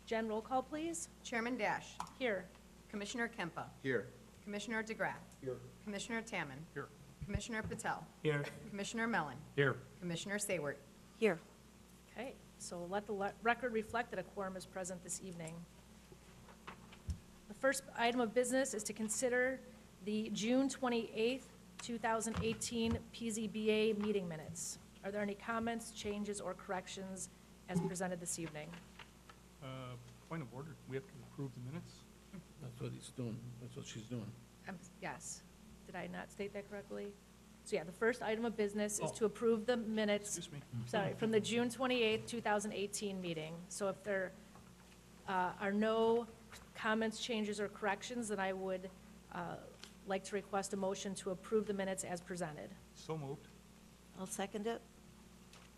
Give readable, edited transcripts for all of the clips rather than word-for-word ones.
Jen, roll call, please. Chairman Dash. Here. Commissioner Kempa. Here. Commissioner DeGraff. Here. Commissioner Tamman. Here. Commissioner Patel. Here. Commissioner Mellon. Here. Commissioner Sayward. Here. Okay, so let the record reflect that a quorum is present this evening. The first item of business is to consider the June 28th, 2018 PZBA meeting minutes. Are there any comments, changes, or corrections as presented this evening? Point of order, we have to approve the minutes? That's what he's doing. That's what she's doing. Yes. Did I not state that correctly? So yeah, the first item of business is Oh. to approve the minutes, Excuse me. sorry, from the June 28th, 2018 meeting. So if there are no comments, changes, or corrections, then I would like to request a motion to approve the minutes as presented. So moved. I'll second it.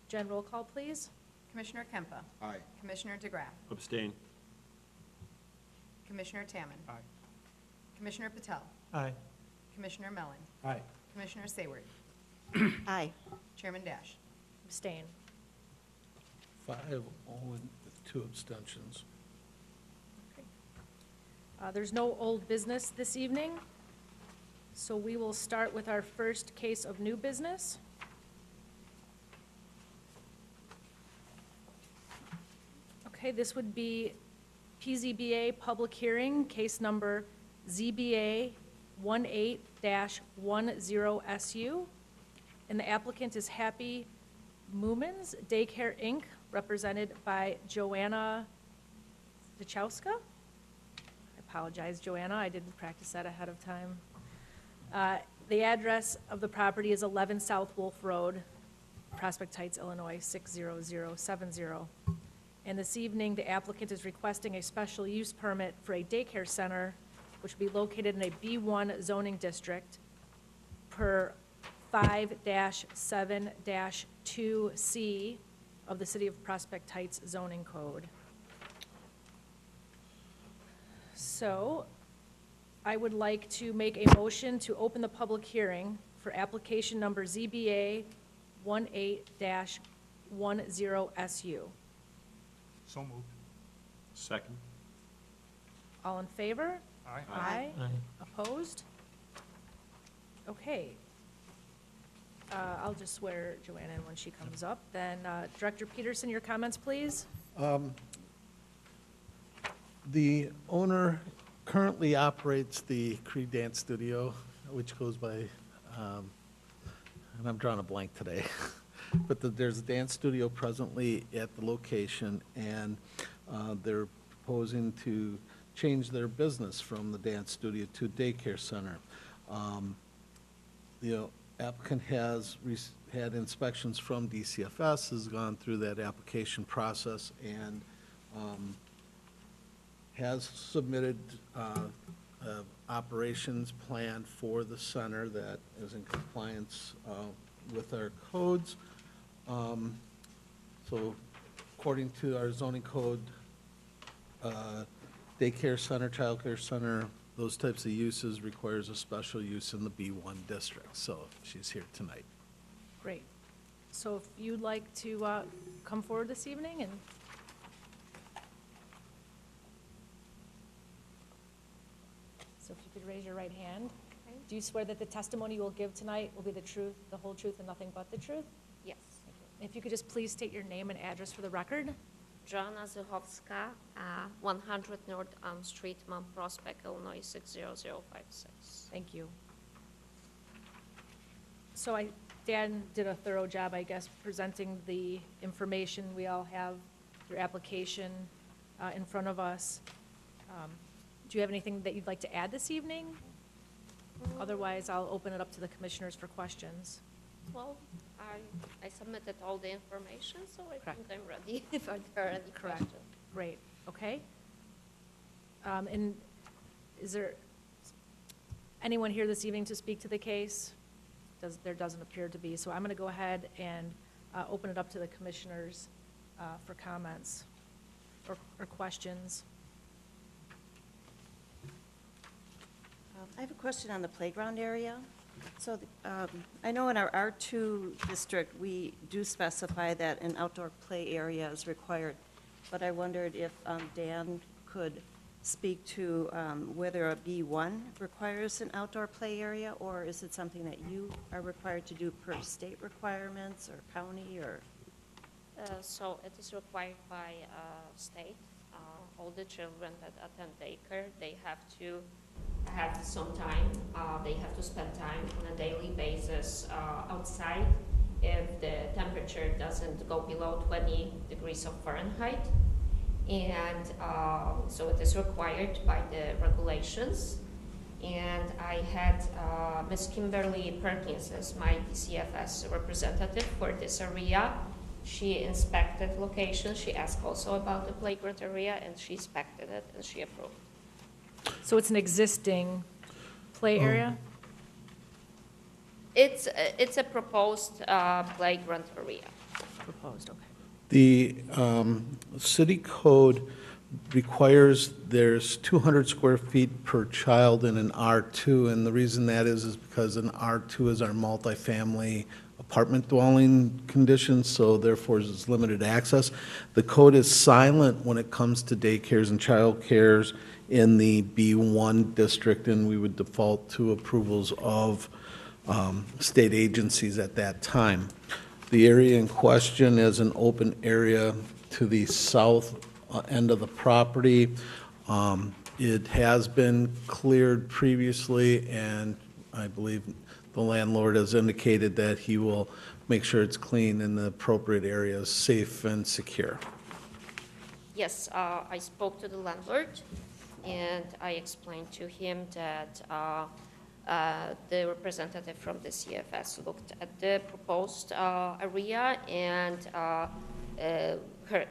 Jen, roll call, please. Commissioner Kempa. Aye. Commissioner DeGraff. Abstain. Commissioner Tamman. Aye. Commissioner Patel. Aye. Commissioner Mellon. Aye. Commissioner Sayward. Aye. Chairman Dash. Abstain. 5-0 with 2 abstentions. There's no old business this evening, so we will start with our first case of new business. Okay, this would be PZBA public hearing, case number ZBA 18-10SU. And the applicant is Happy Moomins Daycare, Inc., represented by Joanna Stachowska. I apologize, Joanna, I didn't practice that ahead of time. The address of the property is 11 South Wolf Road, Prospect Heights, Illinois, 60070. And this evening, the applicant is requesting a special use permit for a daycare center, which will be located in a B1 zoning district per 5-7-2C of the City of Prospect Heights zoning code. So I would like to make a motion to open the public hearing for application number ZBA 18-10SU. So moved. Second. All in favor? Aye. Aye. Opposed? Okay. I'll just swear Joanna in when she comes up. Then Director Peterson, your comments, please. The owner currently operates the Cree Dance Studio, which goes by, and I'm drawing a blank today, but there's a dance studio presently at the location, and they're proposing to change their business from the dance studio to daycare center. The applicant has had inspections from DCFS, has gone through that application process, and has submitted operations plan for the center that is in compliance with our codes. So according to our zoning code, daycare center, childcare center, those types of uses requires a special use in the B1 district. So she's here tonight. Great. So if you'd like to come forward this evening and so if you could raise your right hand. Okay. Do you swear that the testimony you will give tonight will be the truth, the whole truth, and nothing but the truth? Yes. Thank you. If you could just please state your name and address for the record. Joanna Zychowska, 100 North Elm Street, Mount Prospect, Illinois, 60056. Thank you. So Dan did a thorough job, I guess, presenting the information. We all have your application in front of us. Do you have anything that you'd like to add this evening? Otherwise, I'll open it up to the commissioners for questions. Well, I submitted all the information, so I Correct. think I'm ready if there are any Correct. questions. Great, okay. And is there anyone here this evening to speak to the case? There doesn't appear to be, so I'm going to go ahead and open it up to the commissioners for comments or questions. I have a question on the playground area. So I know in our R2 district, we do specify that an outdoor play area is required. but I wondered if Dan could speak to whether a B1 requires an outdoor play area, or is it something that you are required to do per state requirements or county, or? So it is required by state. All the children that attend daycare, they have to have some time. They have to spend time on a daily basis outside if the temperature doesn't go below 20 degrees of Fahrenheit. And so it is required by the regulations. And I had Ms. Kimberly Perkins as my DCFS representative for this area. She inspected location. She asked also about the playground area, and she inspected it, and she approved. So it's an existing play area? It's a proposed playground area. Proposed, okay. The city code requires there's 200 square feet per child in an R2, and the reason that is because an R2 is our multifamily apartment dwelling conditions, so therefore there's limited access. The code is silent when it comes to daycares and childcares in the B1 district, and we would default to approvals of state agencies at that time. The area in question is an open area to the south end of the property. It has been cleared previously, and I believe the landlord has indicated that he will make sure it's clean and the appropriate areas safe and secure. Yes, I spoke to the landlord, and I explained to him that the representative from the CFS looked at the proposed area, and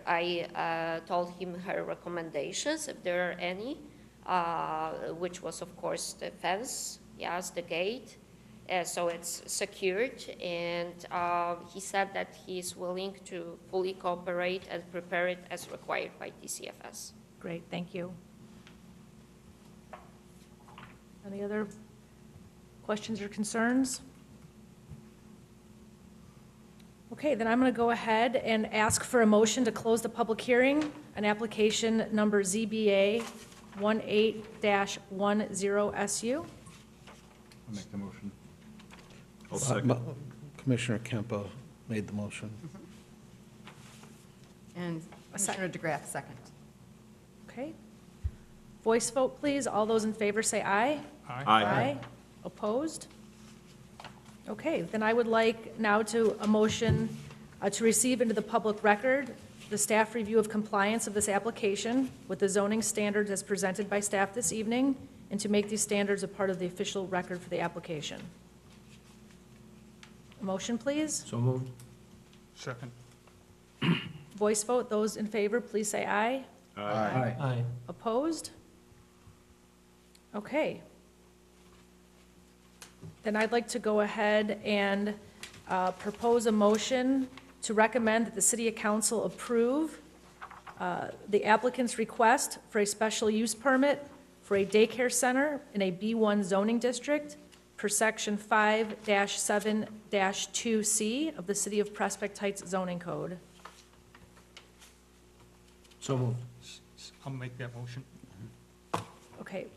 I told him her recommendations, if there are any, which was, of course, the fence, yes, the gate, so it's secured, and he said that he's willing to fully cooperate and prepare it as required by DCFS. Great, thank you. Any other questions or concerns? Okay, then I'm going to go ahead and ask for a motion to close the public hearing on application number ZBA 18-10SU. I'll make the motion. Commissioner Kempa made the motion. And Commissioner DeGraff, second. Okay. Voice vote, please. All those in favor say aye. Aye. Opposed? Okay, then I would like now to a motion to receive into the public record the staff review of compliance of this application with the zoning standards as presented by staff this evening, and to make these standards a part of the official record for the application. A motion, please. So moved. Second. Voice vote. Those in favor, please say aye. Aye. Opposed? Okay. Then I'd like to go ahead and propose a motion to recommend that the City Council approve the applicant's request for a special use permit for a daycare center in a B1 zoning district per section 5-7-2C of the City of Prospect Heights zoning code. So moved. I'll make that motion. Okay.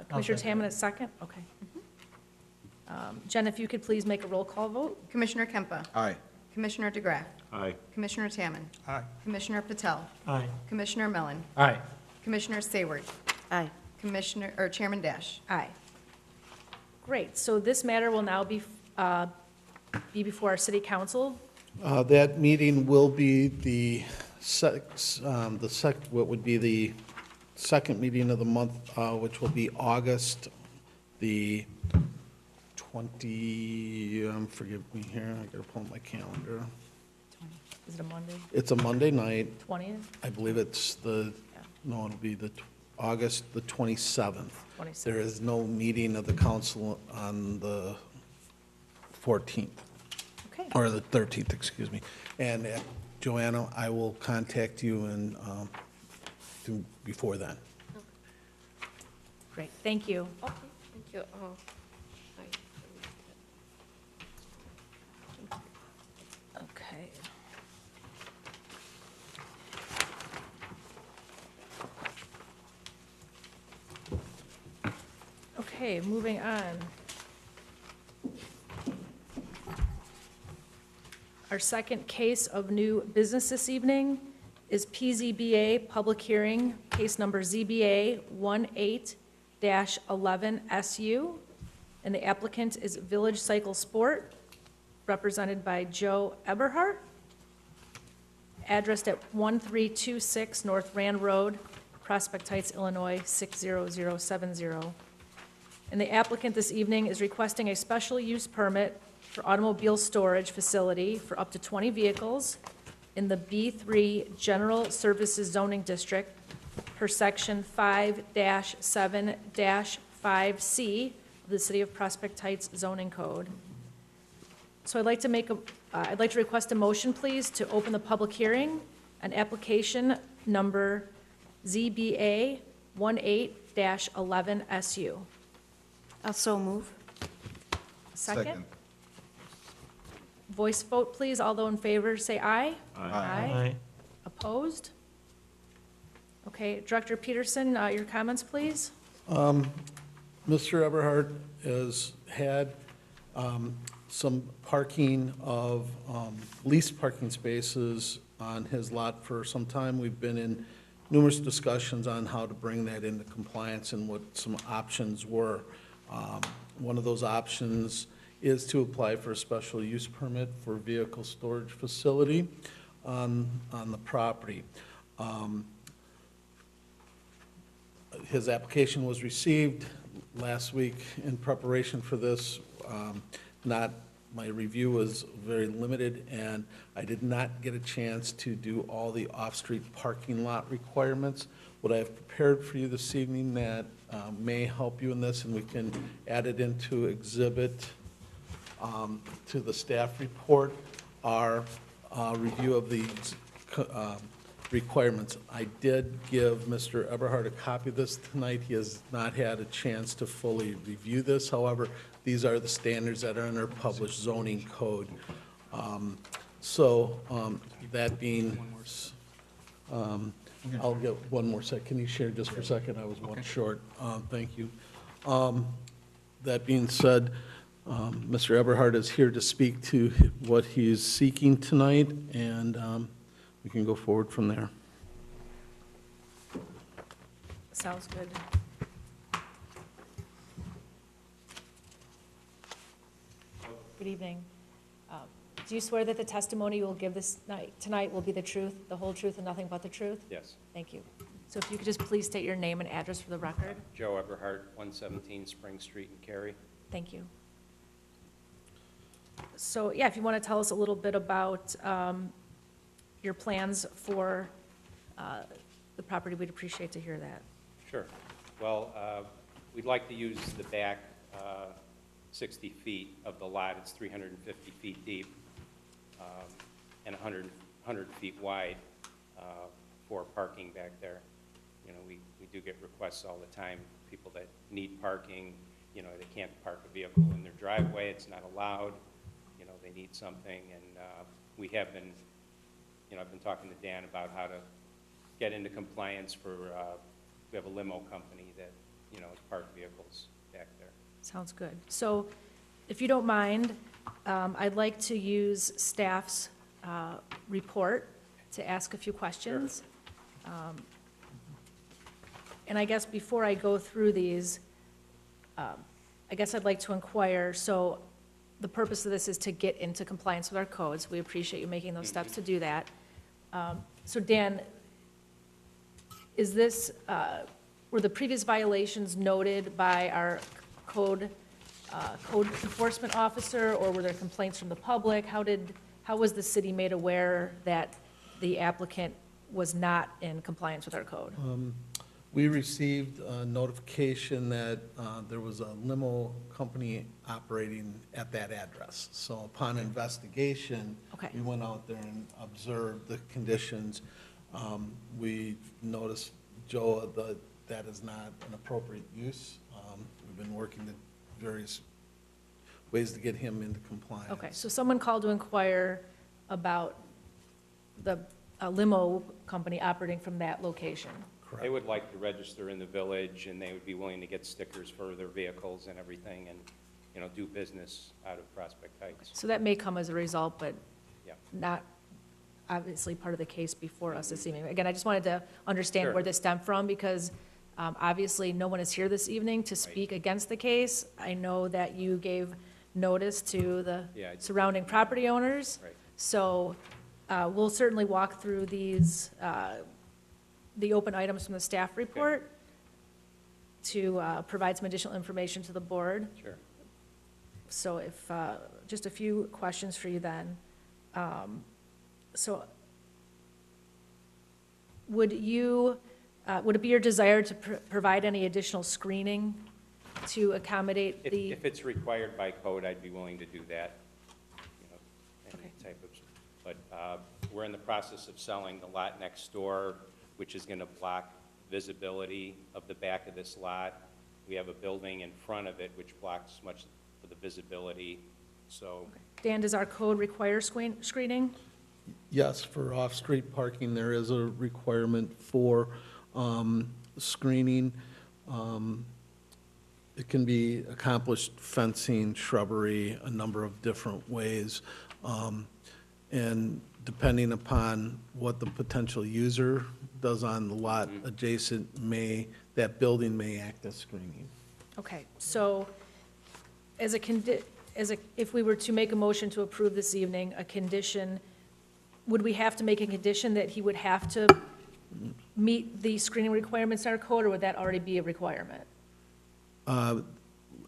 Commissioner second. Tamman, a second? Okay. Jen, if you could please make a roll call vote? Commissioner Kempa. Aye. Commissioner DeGraff. Aye. Commissioner Tamman. Aye. Commissioner Patel. Aye. Commissioner Mellon. Aye. Commissioner Sayward. Aye. Chairman Dash. Aye. Great, so this matter will now be before our city council. That meeting will be what would be the second meeting of the month, which will be August the 20, forgive me here, I gotta pull up my calendar. Is it a Monday? It's a Monday night. 20th? I believe it's Yeah. no, it'll be August the 27th. 27th. There is no meeting of the council on the 14th, Okay, or the 13th, excuse me. And Joanna, I will contact you and before then. great, thank you. Okay, thank you. Okay. Okay, moving on. Our second case of new business this evening is PZBA Public Hearing, case number ZBA 18-11SU, and the applicant is Village Cycle Sport, represented by Joe Eberhardt, addressed at 1326 North Rand Road, Prospect Heights, Illinois, 60070. And the applicant this evening is requesting a special use permit for automobile storage facility for up to 20 vehicles in the B3 General Services Zoning District per section 5-7-5C of the City of Prospect Heights zoning code. So I'd like to request a motion, please, to open the public hearing on application number ZBA 18-11SU. Also move. Second? Voice vote, please. All those in favor, say aye. Aye. Opposed? Okay, Director Peterson, your comments, please. Mr. Eberhardt has had some parking of leased parking spaces on his lot for some time. We've been in numerous discussions on how to bring that into compliance and what some options were. One of those options is to apply for a special use permit for a vehicle storage facility on the property. His application was received last week. In preparation for this. My review was very limited, and I did not get a chance to do all the off-street parking lot requirements. What I have prepared for you this evening that may help you in this, and we can add it into exhibit to the staff report, are review of the requirements. I did give Mr. Eberhardt a copy of this tonight. He has not had a chance to fully review this. However, these are the standards that are in our published zoning code. That being, I'll get one more sec. Can you share just for a second? I was one short. Thank you. That being said, Mr. Eberhardt is here to speak to what he is seeking tonight, and we can go forward from there. Sounds good. Good evening. Do you swear that the testimony you will give tonight will be the truth, the whole truth, and nothing but the truth? Yes. Thank you. So if you could just please state your name and address for the record. Joe Eberhardt, 117 Spring Street in Cary. Thank you. So, yeah, if you want to tell us a little bit about your plans for the property, we'd appreciate to hear that. Sure. Well, we'd like to use the back 60 feet of the lot. It's 350 feet deep and 100 feet wide for parking back there. You know, we do get requests all the time, people that need parking, you know, they can't park a vehicle in their driveway, it's not allowed, you know, they need something, and we have been, you know, I've been talking to Dan about how to get into compliance for, we have a limo company that, you know, has parked vehicles back there. Sounds good. So if you don't mind, I'd like to use staff's report to ask a few questions. Sure. And I guess before I go through these, I guess I'd like to inquire, so the purpose of this is to get into compliance with our codes. We appreciate you making those steps to do that. So Dan, is this, were the previous violations noted by our code enforcement officer, or were there complaints from the public? How was the city made aware that the applicant was not in compliance with our code? We received a notification that there was a limo company operating at that address. So upon investigation, Okay. we went out there and observed the conditions. We noticed, Joe, that is not an appropriate use. We've been working the various ways to get him into compliance. Okay, so someone called to inquire about the limo company operating from that location. correct? They would like to register in the village, and they would be willing to get stickers for their vehicles and everything, and, you know, do business out of Prospect Heights. So that may come as a result, but Yeah. not obviously part of the case before us this evening. Again, I just wanted to understand where Sure. this stemmed from, because obviously, no one is here this evening to speak against the case. I know that you gave notice to the Yeah, I did. surrounding property owners. Right. So we'll certainly walk through these, the open items from the staff report to provide some additional information to the board. Sure. So if, just a few questions for you then. So would it be your desire to provide any additional screening to accommodate the? If it's required by code, I'd be willing to do that, you know, any Okay. type of, but we're in the process of selling the lot next door, which is going to block visibility of the back of this lot. We have a building in front of it which blocks much of the visibility, so, Dan, does our code require screening? Yes, for off-street parking, there is a requirement for screening. It can be accomplished fencing, shrubbery, a number of different ways. And depending upon what the potential user does on the lot adjacent, that building may act as screening. Okay, so if we were to make a motion to approve this evening, a condition, would we have to make a condition that he would have to meet the screening requirements in our code, or would that already be a requirement?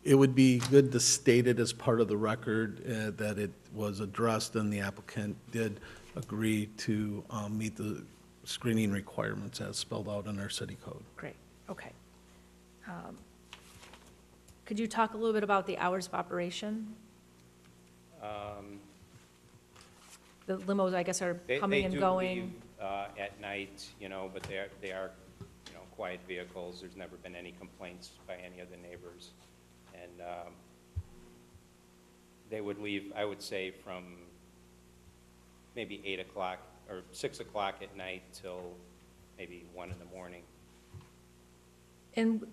It would be good to state it as part of the record that it was addressed and the applicant did agree to meet the screening requirements as spelled out in our city code. Great, okay. Could you talk a little bit about the hours of operation? The limos, I guess, are coming and going. They do leave at night, you know, but they are, you know, quiet vehicles. There's never been any complaints by any of the neighbors. And they would leave, I would say, from maybe 8 o'clock or 6 o'clock at night till maybe 1 in the morning. And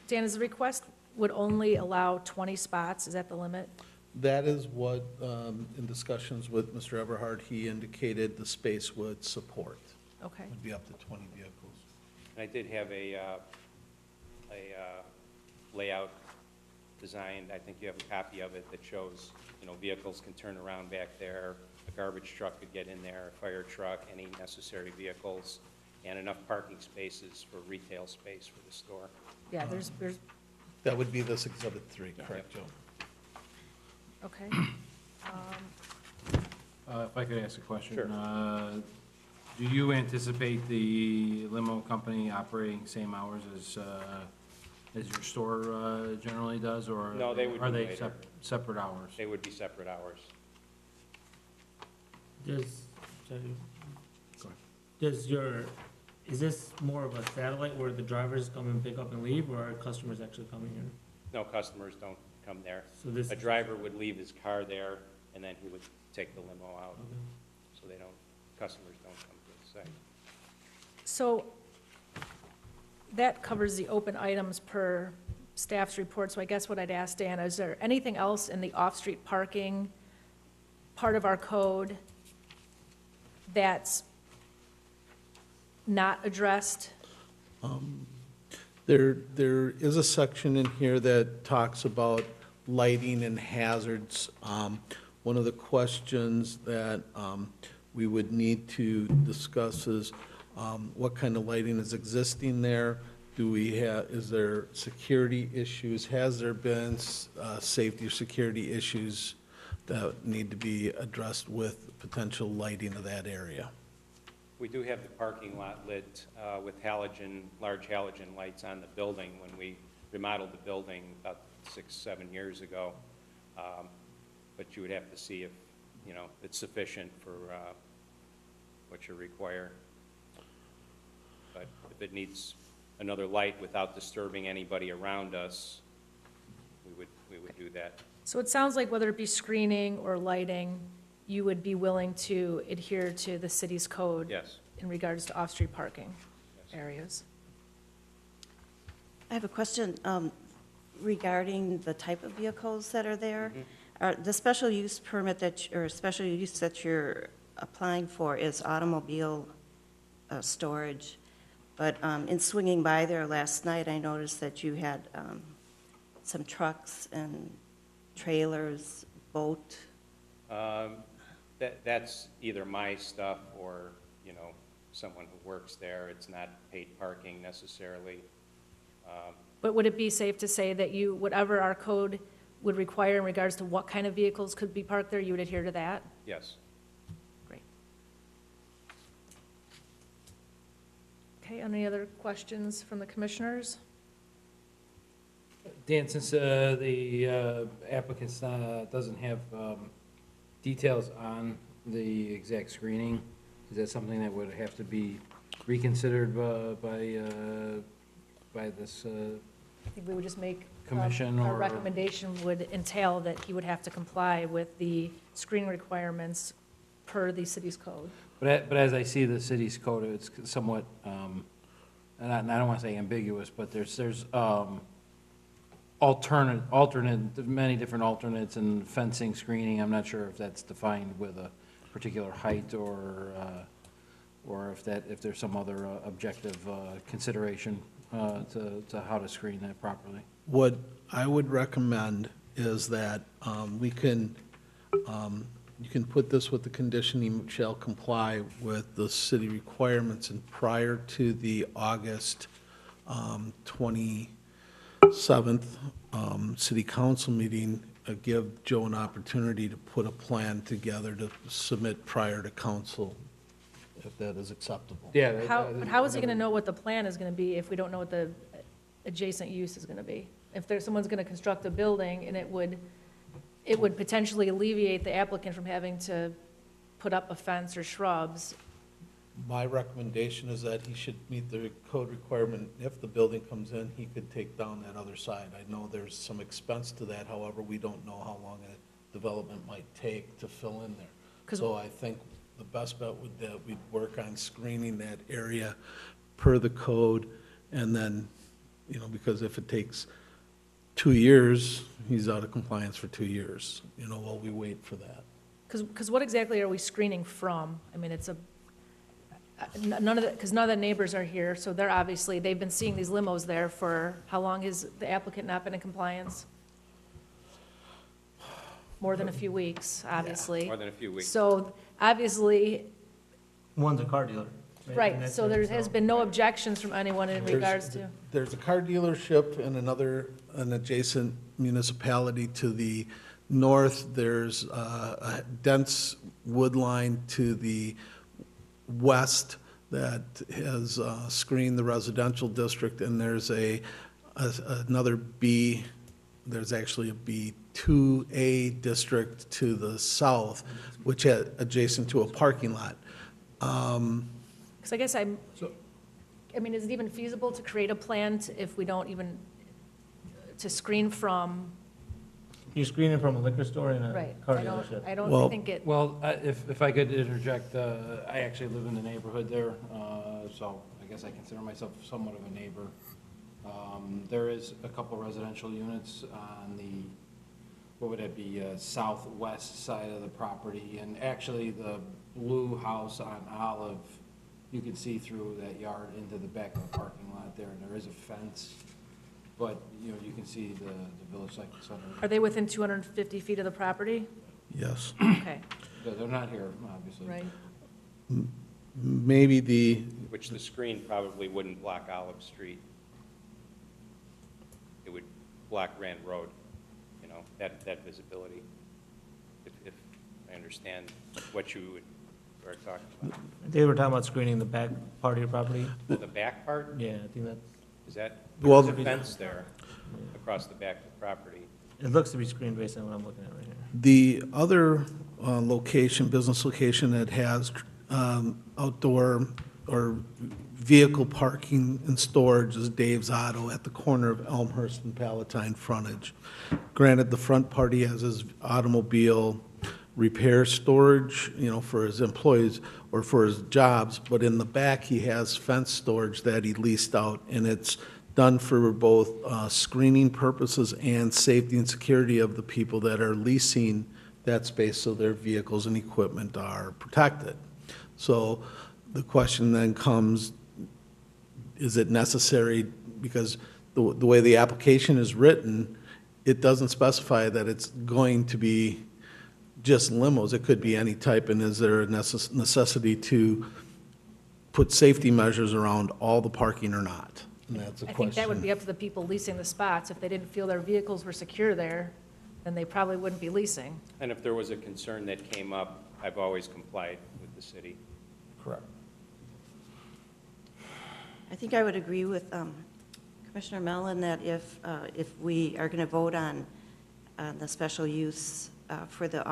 Dan, is the request would only allow 20 spots? Is that the limit? That is what, in discussions with Mr. Everhart, he indicated the space would support. Okay, Would be up to 20 vehicles. And I did have a layout designed, I think you have a copy of it, that shows, you know, vehicles can turn around back there, a garbage truck could get in there, a fire truck, any necessary vehicles, and enough parking spaces for retail space for the store. yeah, there's, That would be this Exhibit 3, Yeah. correct, Joe? okay. If I could ask a question. Sure. Do you anticipate the limo company operating same hours as your store generally does, or? No, they would Are be they later. separate hours? They would be separate hours. Is this more of a satellite where the drivers come and pick up and leave, or are customers actually coming here? No, customers don't come there. So this, A driver would leave his car there, and then he would take the limo out, so they don't, customers don't come to the site. So that covers the open items per staff's report, so I guess what I'd ask Dan, is there anything else in the off-street parking part of our code that's not addressed? There is a section in here that talks about lighting and hazards. One of the questions that we would need to discuss is what kind of lighting is existing there? Is there security issues? Has there been safety or security issues that need to be addressed with potential lighting of that area? We do have the parking lot lit with large halogen lights on the building when we remodeled the building about 6-7 years ago. But you would have to see if, you know, it's sufficient for what you require. But if it needs another light without disturbing anybody around us, we would do that. So it sounds like whether it be screening or lighting, you would be willing to adhere to the city's code Yes, in regards to off-street parking? yes. areas. I have a question regarding the type of vehicles that are there. The special use permit or special use that you're applying for is automobile storage. But in swinging by there last night, I noticed that you had some trucks and trailers, boat. That's either my stuff or, you know, someone who works there. It's not paid parking necessarily. But would it be safe to say that you, whatever our code would require in regards to what kind of vehicles could be parked there, you would adhere to that? Yes. Great. Okay, any other questions from the commissioners? Dan, since the applicant doesn't have details on the exact screening, is that something that would have to be reconsidered by this I think we would just make. commission Our or? recommendation would entail that he would have to comply with the screening requirements per the city's code. But as I see the city's code, it's somewhat, and I don't want to say ambiguous, but there's many different alternates and fencing, screening. I'm not sure if that's defined with a particular height or if there's some other objective consideration to how to screen that properly. What I would recommend is that you can put this with the condition he shall comply with the city requirements, and prior to the August 27th city council meeting, give Joe an opportunity to put a plan together to submit prior to council, if that is acceptable. Yeah. But how is he gonna know what the plan is gonna be if we don't know what the adjacent use is gonna be? If someone's gonna construct a building, and it would potentially alleviate the applicant from having to put up a fence or shrubs. My recommendation is that he should meet the code requirement. If the building comes in, he could take down that other side. I know there's some expense to that, however, we don't know how long a development might take to fill in there. 'Cause- So I think the best bet would, that we'd work on screening that area per the code, and then, you know, because if it takes 2 years, he's out of compliance for 2 years, you know, while we wait for that. Because what exactly are we screening from? I mean, it's none of the neighbors are here, so they've been seeing these limos there for, how long has the applicant not been in compliance? More than a few weeks, obviously. More than a few weeks. So, obviously, One's a car dealer. And right, that's so it, there has been no objections from anyone in regards to, There's a car dealership in an adjacent municipality to the north. There's a dense wood line to the west that has screened the residential district, and there's another B, there's actually a B2A district to the south, which is adjacent to a parking lot. because I guess I mean, is it even feasible to create a plan if we don't even, to screen from, You're screening from a liquor store and a right? car I dealership. don't Well- think it, Well, if I could interject, I actually live in the neighborhood there, so I guess I consider myself somewhat of a neighbor. There is a couple residential units on the, what would it be, southwest side of the property, and actually the blue house on Olive, you can see through that yard into the back of the parking lot there, and there is a fence, but, you know, you can see the Village Cycle Center. are they within 250 feet of the property? Yes. Okay, They're not here, obviously. right. Maybe Which the screen probably wouldn't block Olive Street. It would block Rand Road, you know, that visibility, if I understand what you were talking about. They were talking about screening the back part of your property. Well, the back part, Yeah, I think that, is that, Well- there's a fence there across the back of the property. it looks to be screened based on what I'm looking at right here. the other business location that has outdoor or vehicle parking and storage is Dave's Auto at the corner of Elmhurst and Palatine frontage. Granted, the front party has his automobile, repair storage, for his employees or for his jobs, but in the back, he has fence storage that he leased out, and it's done for both screening purposes and safety and security of the people that are leasing that space so their vehicles and equipment are protected. So the question then comes, is it necessary, because the way the application is written, it doesn't specify that it's going to be just limos. It could be any type, and is there a necessity to put safety measures around all the parking or not? And that's a I question. think that would be up to the people leasing the spots. If they didn't feel their vehicles were secure there, then they probably wouldn't be leasing. And if there was a concern that came up, I've always complied with the city. Correct. I think I would agree with Commissioner Mellon that if we are going to vote on the special use for the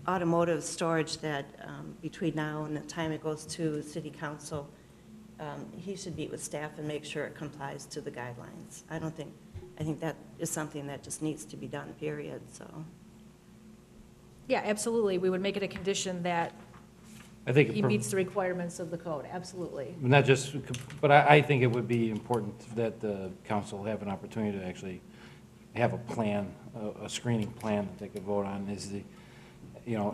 automotive storage, that between now and the time it goes to city council, he should meet with staff and make sure it complies to the guidelines. I think that is something that just needs to be done, period, so. Yeah, absolutely. We would make it a condition that I think, he meets the requirements of the code, absolutely. not just, but I think it would be important that the council have an opportunity to actually have a plan, a screening plan that they could vote on. Is the,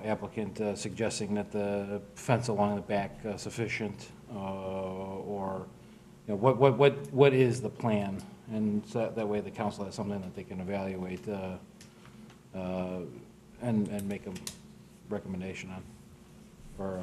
applicant suggesting that the fence along the back sufficient, or, what is the plan? And so that way the council has something that they can evaluate and make a recommendation on, or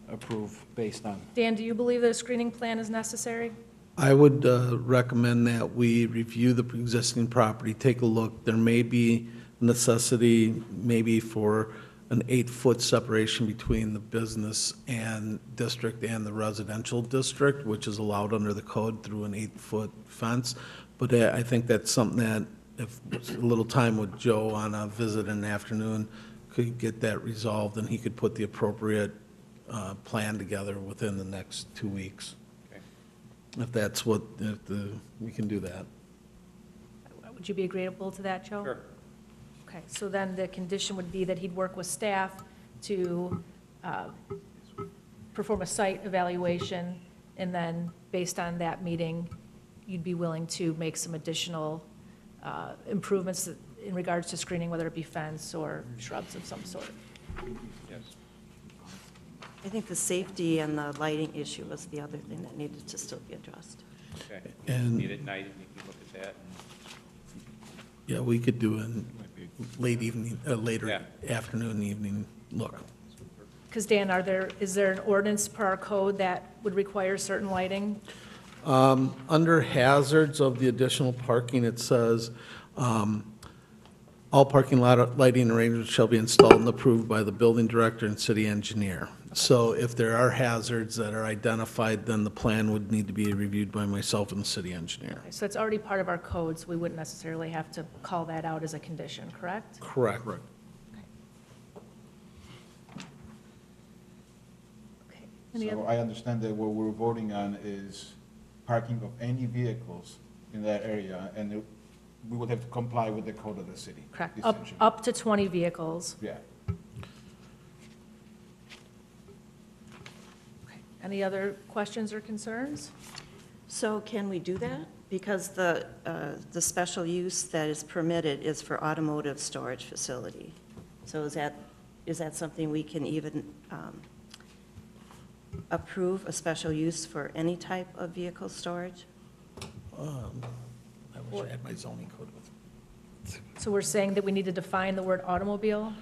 approve based on. Dan, do you believe that a screening plan is necessary? I would recommend that we review the existing property, take a look. There may be necessity maybe for an 8-foot separation between the business and district and the residential district, which is allowed under the code through an 8-foot fence. But I think that's something that if a little time with Joe on a visit in the afternoon could get that resolved, and he could put the appropriate plan together within the next 2 weeks. Okay. If we can do that. Would you be agreeable to that, Joe? Sure. Okay, so then the condition would be that he'd work with staff to perform a site evaluation, and then based on that meeting, you'd be willing to make some additional improvements in regards to screening, whether it be fence or shrubs of some sort. Yes. I think the safety and the lighting issue was the other thing that needed to still be addressed. Okay. And- Meet at night and you can look at that. Yeah, we could do a late evening, later Yeah. afternoon, evening look. Because Dan, is there an ordinance per our code that would require certain lighting? Under hazards of the additional parking, it says, all parking lot lighting arrangements shall be installed and approved by the building director and city engineer. So if there are hazards that are identified, then the plan would need to be reviewed by myself and the city engineer. Okay, so it's already part of our code, so we wouldn't necessarily have to call that out as a condition, correct? Correct. Okay. Any So other? I understand that what we're voting on is parking of any vehicles in that area, and we would have to comply with the code of the city. Correct, essentially. up to 20 vehicles. Yeah. Okay. Any other questions or concerns? So can we do that? Because the special use that is permitted is for automotive storage facility. So is that something we can even approve, a special use for any type of vehicle storage? I wish I had my zoning code with me. So we're saying that we need to define the word automobile?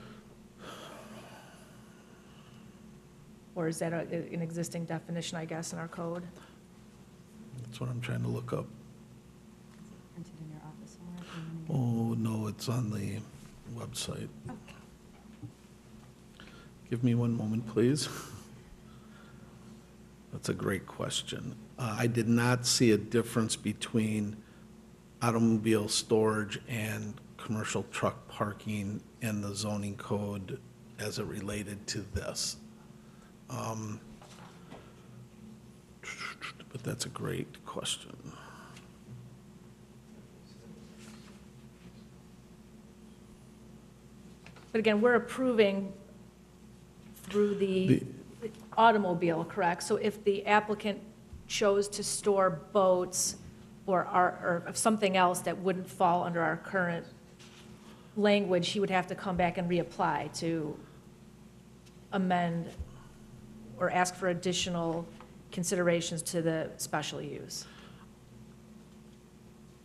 Or is that an existing definition, I guess, in our code? That's what I'm trying to look up. Printed in your office somewhere? Oh, no, it's on the website. Give me one moment, please. That's a great question. I did not see a difference between automobile storage and commercial truck parking in the zoning code as it related to this. But that's a great question. But again, we're approving through the automobile, correct? So if the applicant chose to store boats or something else that wouldn't fall under our current language, he would have to come back and reapply to amend or ask for additional considerations to the special use.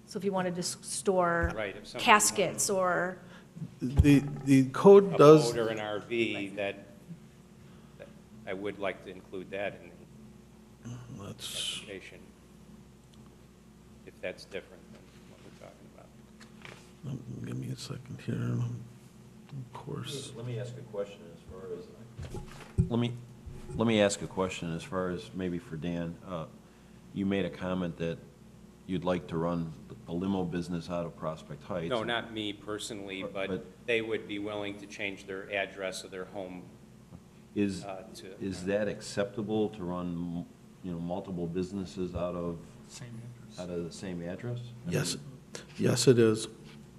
So if you wanted to store Right, if somebody caskets or, The code a does, boat or an RV, that I would like to include that in the let's, application, if that's different than what we're talking about. give me a second here, of course. Let me ask a question as far as, let me ask a question as far as, maybe for Dan. You made a comment that you'd like to run a limo business out of Prospect Heights. No, not me personally, but they would be willing to change their address of their home Is to. that acceptable to run, multiple businesses out of Same address. the same address? Yes, yes, it is.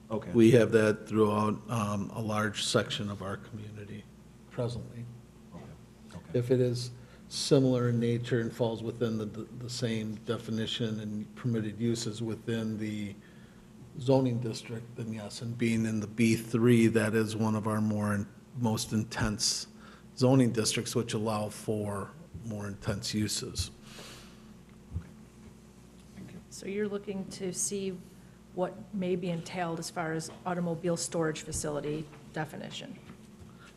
Okay. We have that throughout a large section of our community presently. Okay. If it is similar in nature and falls within the same definition and permitted uses within the zoning district, then yes, and being in the B3, that is one of our most intense zoning districts, which allow for more intense uses. so you're looking to see what may be entailed as far as automobile storage facility definition.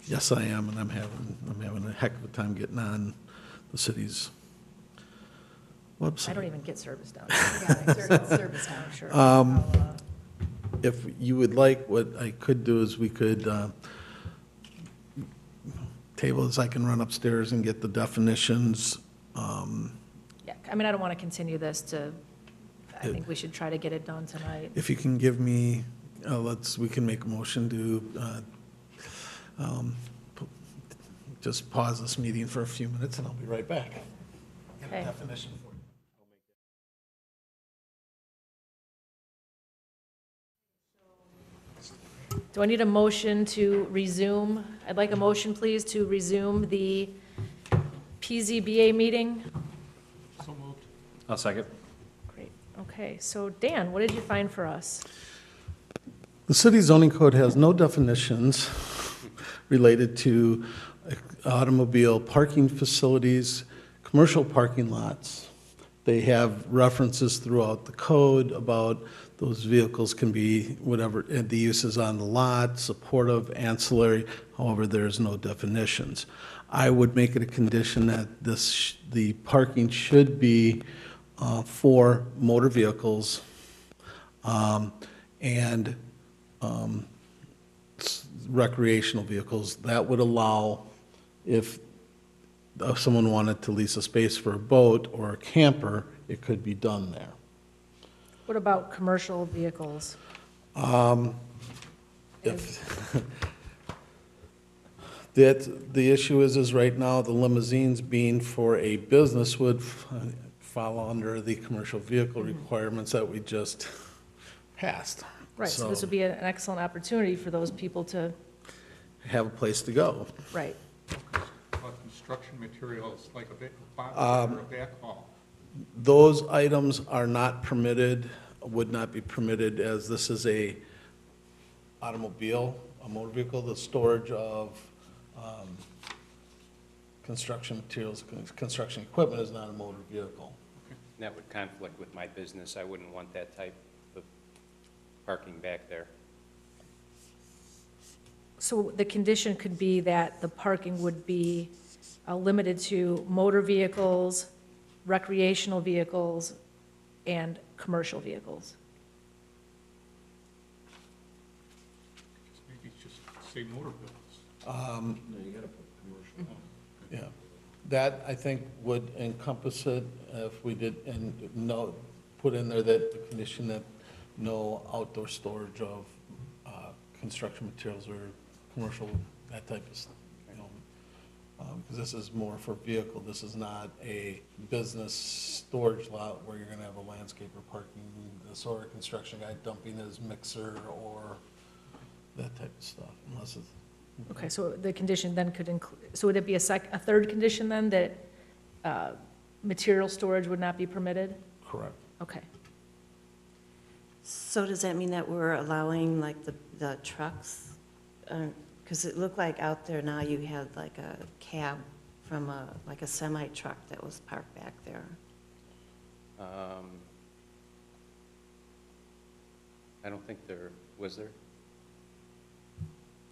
Yes, I am, and I'm having a heck of a time getting on the city's website. I don't even get service down. Service town. Sure. If you would like, what I could do is we could table this, I can run upstairs and get the definitions. Yeah, I mean, I don't want to continue this I think we should try to get it done tonight. If you can give me, we can make a motion to just pause this meeting for a few minutes, and I'll be right back. Get a Okay. definition for you. Do I need a motion to resume? I'd like a motion, please, to resume the PZBA meeting. So moved. I'll second. Great, okay, so Dan, what did you find for us? The city zoning code has no definitions related to automobile parking facilities, commercial parking lots. They have references throughout the code about those vehicles can be whatever, the uses on the lot, supportive, ancillary, however, there's no definitions. I would make it a condition that the parking should be for motor vehicles and recreational vehicles. That would allow, if someone wanted to lease a space for a boat or a camper, it could be done there. What about commercial vehicles? If the issue is right now, the limousines being for a business would fall under the commercial vehicle requirements that we just passed. Right, so this would be an excellent opportunity for those people to, Have a place to go. right. About construction materials, like a box or a backhaul. Those items are not permitted, would not be permitted, as this is a automobile, a motor vehicle. The storage of construction materials, construction equipment is not a motor vehicle. That would conflict with my business. I wouldn't want that type of parking back there. So the condition could be that the parking would be limited to motor vehicles, recreational vehicles, and commercial vehicles. Maybe just say motor vehicles. No, you gotta put commercial. Yeah, that, I think, would encompass it if we did, and put in there that the condition that no outdoor storage of construction materials or commercial, that type of stuff, because this is more for vehicle, this is not a business storage lot where you're gonna have a landscaper parking, this or a construction guy dumping his mixer or that type of stuff, unless it's, Okay, so the condition then could include, so would it be a third condition then, that material storage would not be permitted? Correct. Okay. So does that mean that we're allowing like the trucks? Because it looked like out there now you had like a cab from like a semi-truck that was parked back there. I don't think there, was there?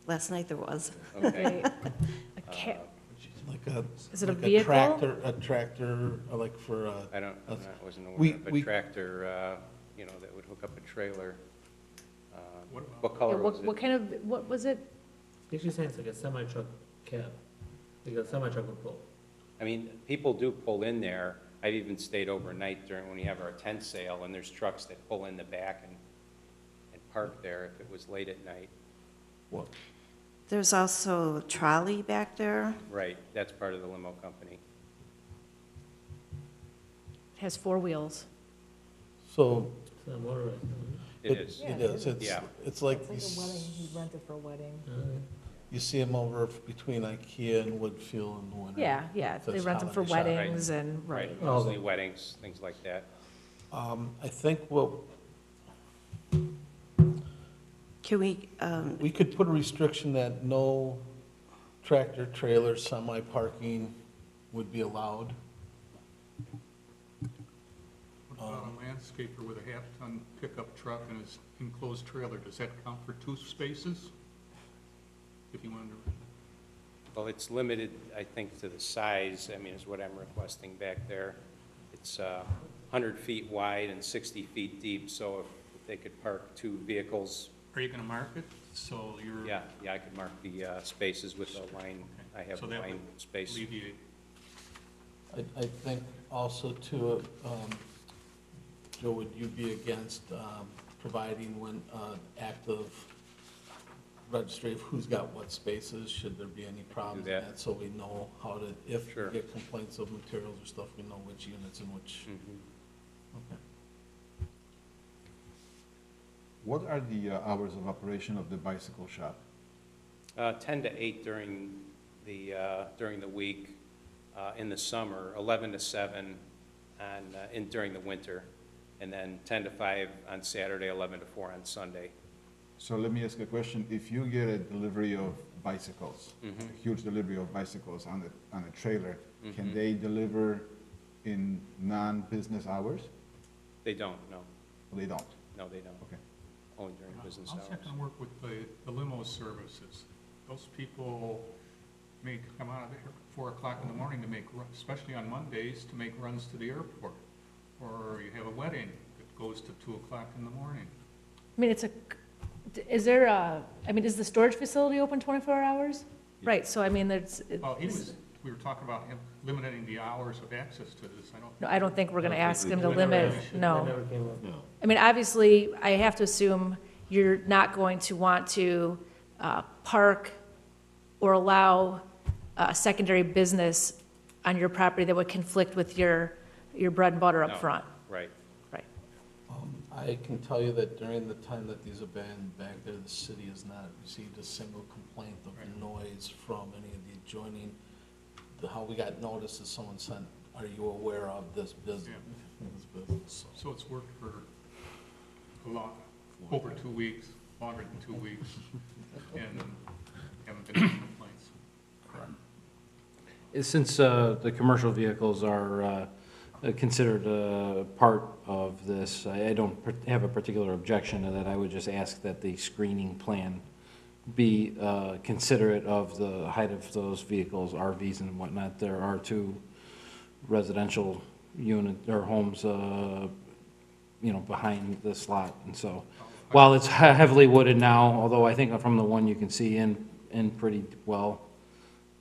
Last night there was. Okay. A ca- Like a. Is it a like vehicle? A tractor, like for, I don't, a- I wasn't we- aware of a we- tractor, you know, that would hook up a trailer. What about- What yeah, color was what it? kind of, what was it? You're saying it's like a semi-truck cab, like a semi-truck would pull. I mean, people do pull in there. I've even stayed overnight during, when we have our tent sale, and there's trucks that pull in the back and park there if it was late at night. what, There's also a trolley back there. Right, that's part of the limo company. It has 4 wheels. so. It's not motorized. It is. It is, Yeah. it's like, It's like a wedding, he rented for a wedding. you see them over between IKEA and Woodfield in the winter. Yeah, yeah, they Says rent them for holiday shop. weddings and, right. Right, mostly weddings, things like that. I think what, Can we could put a restriction that no tractor, trailer, semi-parking would be allowed. What about a landscaper with a half-ton pickup truck and his enclosed trailer? Does that count for 2 spaces? If you wanted to, Well, it's limited, I think, to the size, I mean, is what I'm requesting back there. It's 100 feet wide and 60 feet deep, so if they could park 2 vehicles, are you gonna mark it? So you're. yeah, I could mark the spaces with the line, I have So a that line would space. alleviate. I think also too, Joe, would you be against providing when active registry of who's got what spaces, should there be any problems in that. that, so we know how to, if Sure. we get complaints of materials or stuff, we know which units and which. Mhm. Okay. What are the hours of operation of the bicycle shop? 10 to 8 during the week, in the summer, 11 to 7 during the winter, and then 10 to 5 on Saturday, 11 to 4 on Sunday. So let me ask a question. If you get a delivery of bicycles, Mhm. a huge delivery of bicycles on a trailer, can Mhm. they deliver in non-business hours? They don't, no. Or they don't? No, they don't. Okay. Only during business How's hours. that gonna work with the limo services? Those people may come out of there at 4 o'clock in the morning to make, especially on Mondays, to make runs to the airport. Or you have a wedding that goes to 2 o'clock in the morning. I mean, is there is the storage facility open 24 hours? Right, so I mean, Well, we were talking about him limiting the hours of access to this. no, I don't think we're gonna ask them to we never limit, really should. no. That never came up. I mean, obviously, I have to assume you're not going to want to park or allow a secondary business on your property that would conflict with your bread and butter up No. front. Right. Right. I can tell you that during the time that these have been back there, the city has not received a single complaint of noise from any of the adjoining. How we got notice is someone sent, are you aware of this business? This business, so. So it's worked for a lot, over 2 weeks, longer than 2 weeks, and haven't been any complaints. Since the commercial vehicles are considered a part of this, I don't have a particular objection to that. I would just ask that the screening plan be considerate of the height of those vehicles, RVs and whatnot. There are 2 residential unit or homes, behind this lot, and so while it's heavily wooded now, although I think from the one you can see in pretty well,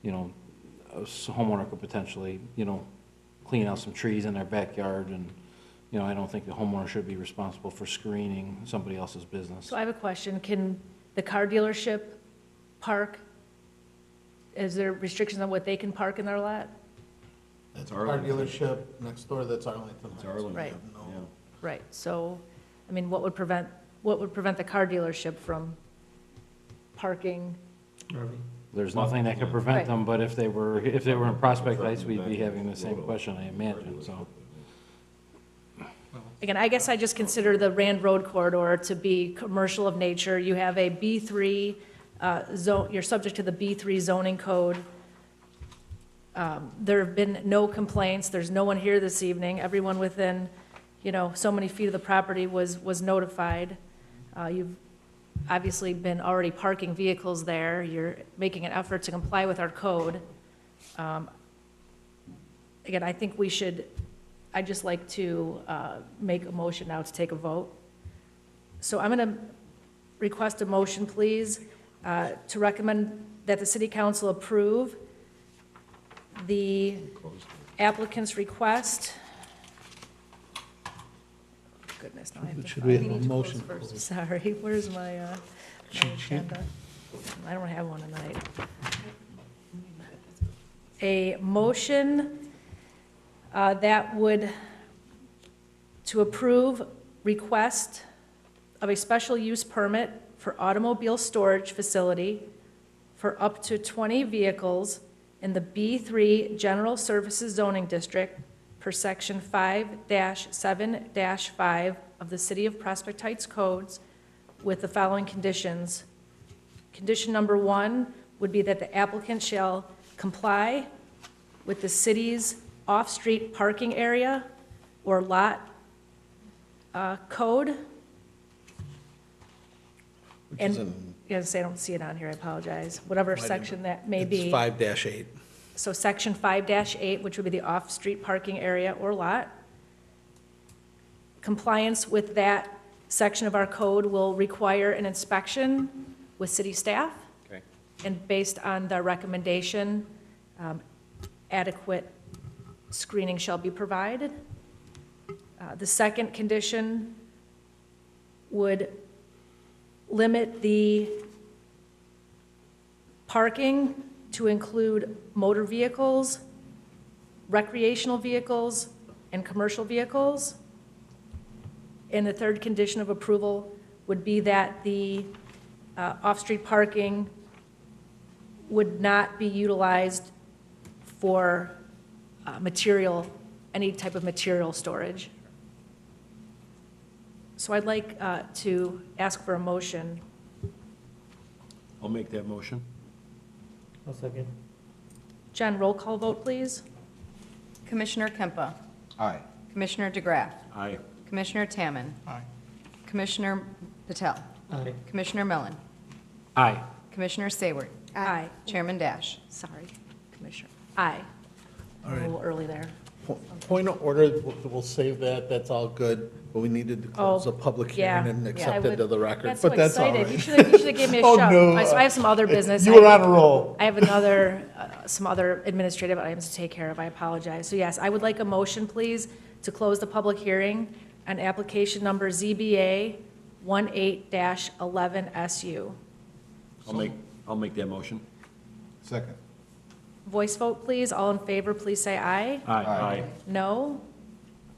a homeowner could potentially, clean out some trees in their backyard, and, I don't think the homeowner should be responsible for screening somebody else's business. So I have a question. Can the car dealership park? Is there restrictions on what they can park in their lot? That's our our dealership next door, that's Arlington It's Heights. Arlington, Right. yeah. Right, so, I mean, what would prevent the car dealership from parking Harvey? There's nothing that could prevent Right. them, but if they were in Prospect Heights, we'd be having the same question, I imagine, so. Again, I guess I just consider the Rand Road corridor to be commercial of nature. You have a B3 zone, you're subject to the B3 zoning code. There have been no complaints. There's no one here this evening. Everyone within, so many feet of the property was notified. You've obviously been already parking vehicles there. You're making an effort to comply with our code. Again, I think I'd just like to make a motion now to take a vote. So I'm going to request a motion, please, to recommend that the city council approve the applicant's request. Goodness, now I have to. Should we have need a to close motion? first. Sorry, where's my agenda? I don't have one tonight. A motion that would, to approve request of a special use permit for automobile storage facility for up to 20 vehicles in the B3 General Services Zoning District per Section 5-7-5 of the City of Prospect Heights Codes with the following conditions. Condition number 1 would be that the applicant shall comply with the city's off-street parking area or lot code. And, yes, I don't see it on here, I apologize. Whatever section that may be. It's 5-8. So section 5-8, which would be the off-street parking area or lot. Compliance with that section of our code will require an inspection with city staff. Okay. And based on the recommendation, adequate screening shall be provided. The second condition would limit the parking to include motor vehicles, recreational vehicles, and commercial vehicles. And the third condition of approval would be that the off-street parking would not be utilized for any type of material storage. So I'd like to ask for a motion. I'll make that motion. I'll second. Jen, roll call vote, please. Commissioner Kempa. Aye. Commissioner DeGraff. Aye. Commissioner Tamman. Aye. Commissioner Patel. Aye. Commissioner Mellon. Aye. Commissioner Sayward. Aye. Chairman Dash. Sorry, Commissioner. Aye. All A right. little early there. Point of order, we'll save that, that's all good, but we needed to close the public yeah. hearing and I accept would- it to the record, Got so but that's all excited. right. You should have given me a Oh, shout. no. So I have some other business. You were on a roll. I have some other administrative items to take care of. I apologize. So yes, I would like a motion, please, to close the public hearing on application number ZBA 18-11SU. I'll make that motion. Second. Voice vote, please. All in favor, please say aye. Aye. No?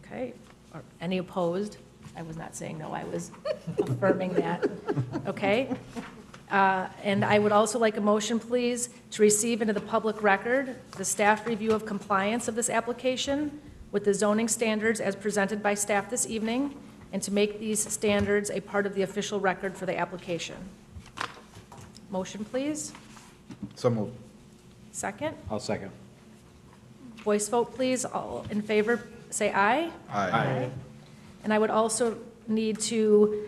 Okay. Or any opposed? I was not saying no, I was affirming that. Okay. And I would also like a motion, please, to receive into the public record the staff review of compliance of this application with the zoning standards as presented by staff this evening, and to make these standards a part of the official record for the application. Motion, please. So moved. Second. I'll second. Voice vote, please. All in favor, say aye. Aye. And I would also need to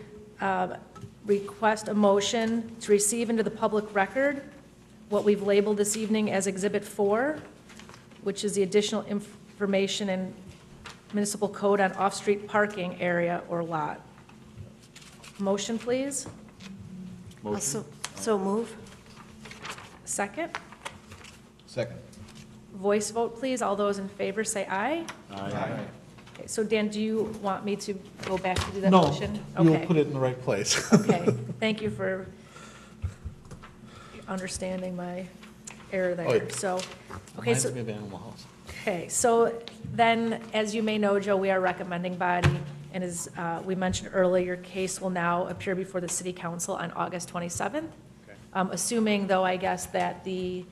request a motion to receive into the public record what we've labeled this evening as Exhibit 4, which is the additional information in municipal code on off-street parking area or lot. Motion, please. Motion. So move. Second. Second. Voice vote, please. All those in favor say aye. Aye. Okay, so Dan, do you want me to go back to do that No, motion? you'll Okay. put it in the right place. Okay, thank you for understanding my error Oh, there. yeah. So, okay, Reminds so, me of Animal House. okay, so then, as you may know, Joe, we are a recommending body, and as we mentioned earlier, your case will now appear before the city council on August 27th. Assuming, though, I guess, that the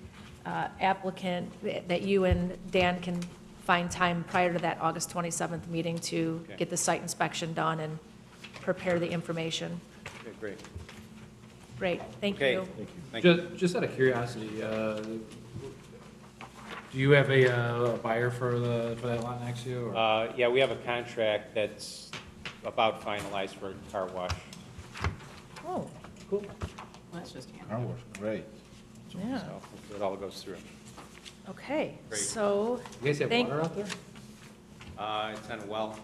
applicant, that you and Dan can find time prior to that August 27th meeting to Okay. get the site inspection done and prepare the information. Okay, great. Great, thank Okay. you. Thank you. Just out of curiosity, do you have a buyer for that lot next to you? or- Yeah, we have a contract that's about finalized for a car wash. Oh, Cool. Car wash, great. yeah, So hopefully it all goes through. okay, Great. so, You guys have Thank- water out there? It's on a well.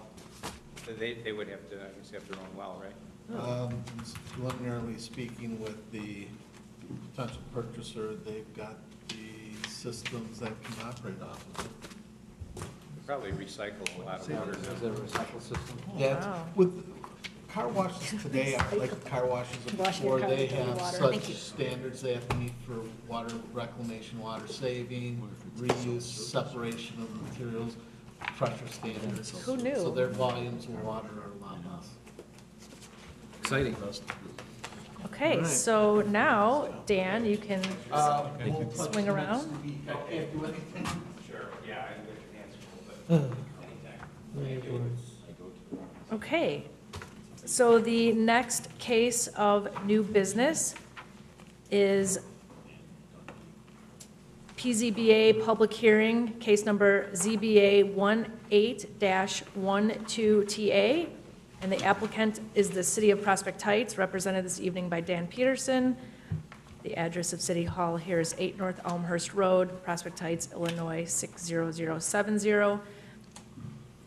They would have to, I guess, have their own well, right? Preliminarily speaking with the potential purchaser, they've got the systems that can operate off of it. They probably recycle a lot of water. Is it a recycle system? Yeah, Wow. with car washes today, aren't like the car washes of Washing your before, car they with dirty have water. such Thank you. standards they have to meet for water reclamation, water saving, reuse, separation of materials, pressure standards. Who knew? So their volumes of water are a lot less. Exciting. okay, Right. so now, Dan, you can swing around. Sure, yeah, I wish answer, but anytime. Okay, so the next case of new business is PZBA public hearing, case number ZBA 18-12TA, and the applicant is the City of Prospect Heights, represented this evening by Dan Peterson. The address of City Hall here is 8 North Elmhurst Road, Prospect Heights, Illinois 60070.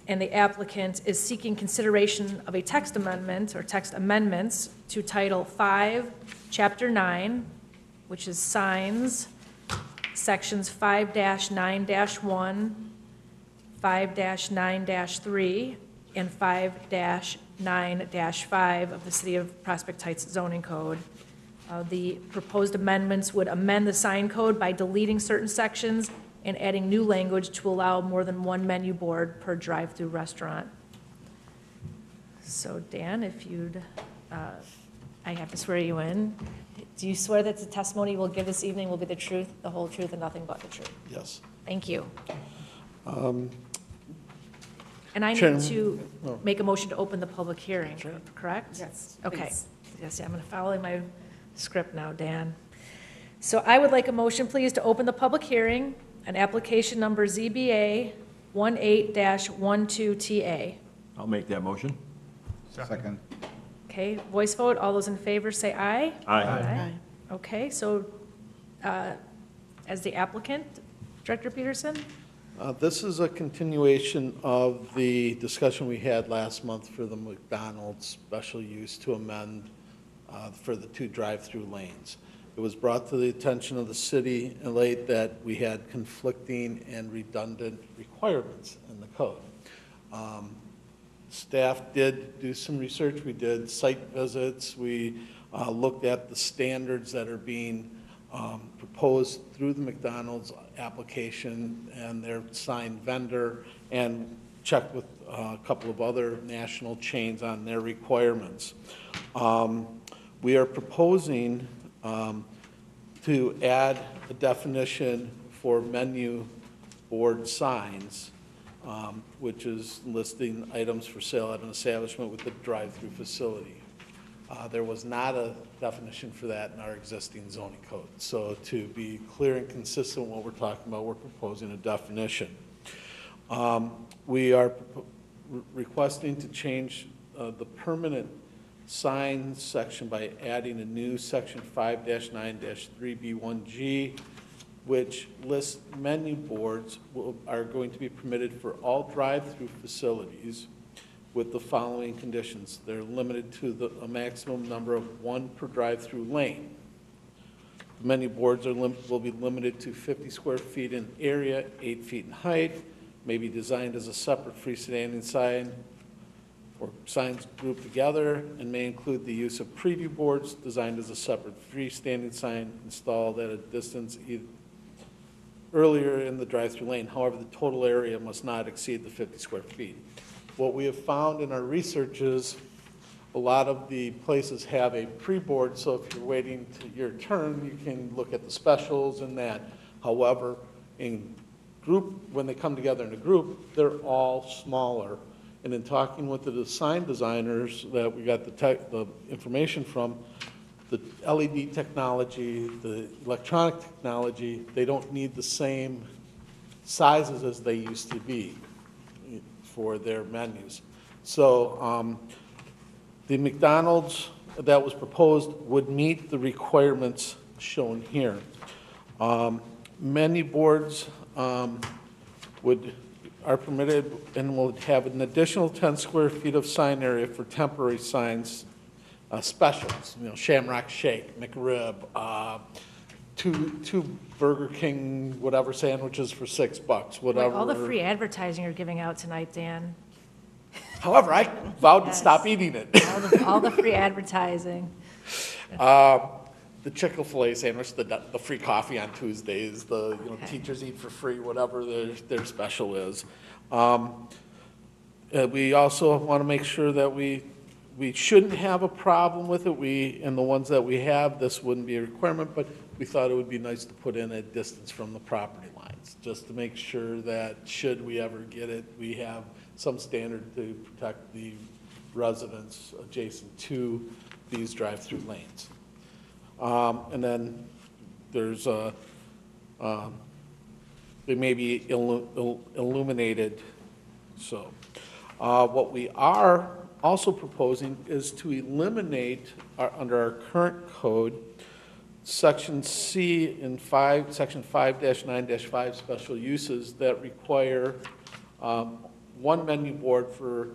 And the applicant is seeking consideration of a text amendment or text amendments to Title 5, Chapter 9, which is signs, Sections 5-9-1, 5-9-3, and 5-9-5 of the City of Prospect Heights zoning code. The proposed amendments would amend the sign code by deleting certain sections and adding new language to allow more than one menu board per drive-through restaurant. So Dan, if you'd, I have to swear you in. Do you swear that the testimony you will give this evening will be the truth, the whole truth, and nothing but the truth? Yes. Thank you. And I need Chairman- to oh. make a motion to open the public hearing, correct? Yes, Okay. please. Yes, I'm going to follow my script now, Dan. So I would like a motion, please, to open the public hearing on application number ZBA 18-12TA. I'll make that motion. Second. Okay, voice vote, all those in favor say aye. Aye. Okay, so as the applicant, Director Peterson? This is a continuation of the discussion we had last month for the McDonald's special use to amend for the 2 drive-through lanes. It was brought to the attention of the city in late that we had conflicting and redundant requirements in the code. Staff did do some research. We did site visits. We looked at the standards that are being proposed through the McDonald's application and their signed vendor, and checked with a couple of other national chains on their requirements. We are proposing to add a definition for menu board signs, which is listing items for sale at an establishment with a drive-through facility. There was not a definition for that in our existing zoning code. So to be clear and consistent with what we're talking about, we're proposing a definition. We are requesting to change the permanent sign section by adding a new section 5-9-3B1G, which lists menu boards are going to be permitted for all drive-through facilities with the following conditions. They're limited to a maximum number of 1 per drive-through lane. The menu boards will be limited to 50 square feet in area, 8 feet in height, may be designed as a separate freestanding sign or signs grouped together, and may include the use of preview boards designed as a separate freestanding sign installed at a distance earlier in the drive-through lane. However, the total area must not exceed the 50 square feet. What we have found in our research is a lot of the places have a pre-board, so if you're waiting to your turn, you can look at the specials and that. However, in group, when they come together in a group, they're all smaller. And in talking with the sign designers that we got the information from, the LED technology, the electronic technology, they don't need the same sizes as they used to be for their menus. So the McDonald's that was proposed would meet the requirements shown here. Menu boards are permitted and will have an additional 10 square feet of sign area for temporary signs, specials, Shamrock Shake, McRib, two Burger King, whatever sandwiches for $6, Boy, whatever. all the free advertising you're giving out tonight, Dan. However, I vowed to Yes. stop eating it. All the free advertising. The Chick-fil-A sandwich, the free coffee on Tuesdays, the, Okay. teachers eat for free, whatever their special is. We also want to make sure that we shouldn't have a problem with it. And the ones that we have, this wouldn't be a requirement, but we thought it would be nice to put in a distance from the property lines, just to make sure that should we ever get it, we have some standard to protect the residents adjacent to these drive-through lanes. And then there's they may be illuminated, so. What we are also proposing is to eliminate, under our current code, Section C in Section 5-9-5 special uses that require one menu board for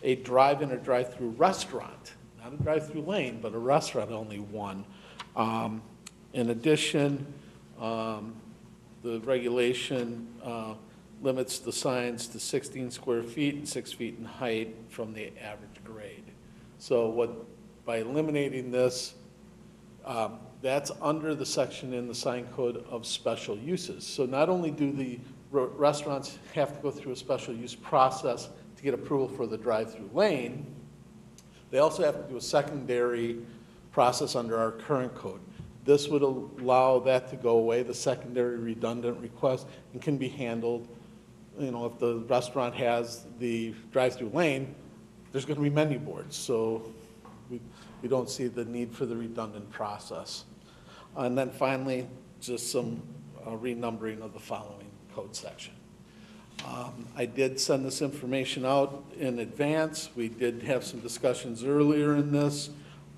a drive-in or drive-through restaurant, not a drive-through lane, but a restaurant, only one. In addition, the regulation limits the signs to 16 square feet and 6 feet in height from the average grade. So by eliminating this, that's under the section in the sign code of special uses. So not only do the restaurants have to go through a special use process to get approval for the drive-through lane, they also have to do a secondary process under our current code. This would allow that to go away, the secondary redundant request, and can be handled. If the restaurant has the drive-through lane, there's going to be menu boards, so we don't see the need for the redundant process. And then finally, just some renumbering of the following code section. I did send this information out in advance. We did have some discussions earlier in this.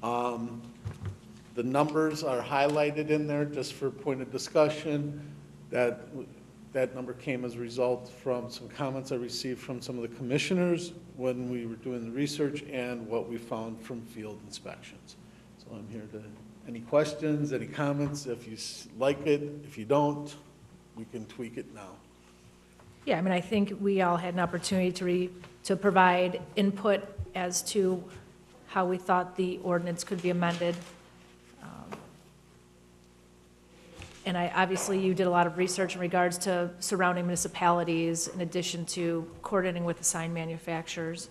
The numbers are highlighted in there just for point of discussion. That number came as a result from some comments I received from some of the commissioners when we were doing the research and what we found from field inspections. So I'm here to, any questions, any comments? If you like it, if you don't, we can tweak it now. Yeah, I mean, I think we all had an opportunity to provide input as to how we thought the ordinance could be amended. And obviously, you did a lot of research in regards to surrounding municipalities in addition to coordinating with the sign manufacturers.